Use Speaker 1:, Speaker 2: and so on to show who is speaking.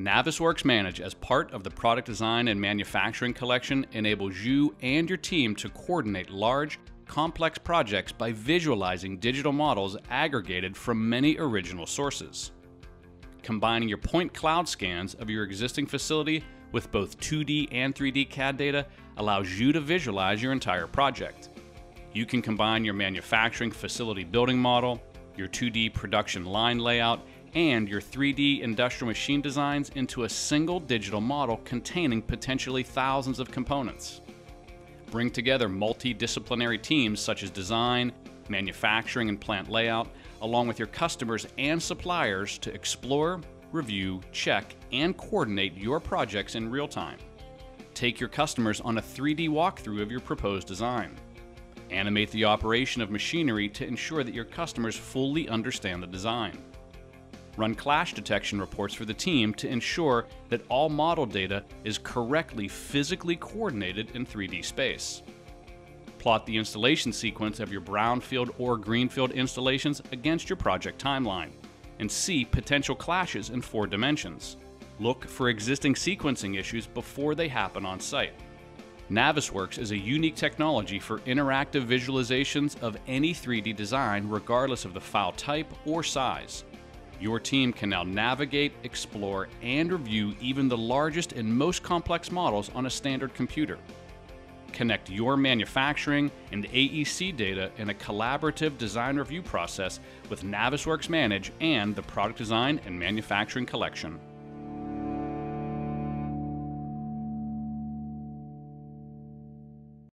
Speaker 1: Navisworks Manage, as part of the Product Design and Manufacturing Collection, enables you and your team to coordinate large, complex projects by visualizing digital models aggregated from many original sources. Combining your point cloud scans of your existing facility with both 2D and 3D CAD data allows you to visualize your entire project. You can combine your manufacturing facility building model, your 2D production line layout, and your 3D industrial machine designs into a single digital model containing potentially thousands of components. Bring together multidisciplinary teams such as design, manufacturing, and plant layout, along with your customers and suppliers to explore, review, check, and coordinate your projects in real time. Take your customers on a 3D walkthrough of your proposed design. Animate the operation of machinery to ensure that your customers fully understand the design. Run clash detection reports for the team to ensure that all model data is correctly physically coordinated in 3D space. Plot the installation sequence of your brownfield or greenfield installations against your project timeline, and see potential clashes in 4 dimensions. Look for existing sequencing issues before they happen on site. Navisworks is a unique technology for interactive visualizations of any 3D design regardless of the file type or size. Your team can now navigate, explore, and review even the largest and most complex models on a standard computer. Connect your manufacturing and AEC data in a collaborative design review process with Navisworks Manage and the Product Design and Manufacturing Collection.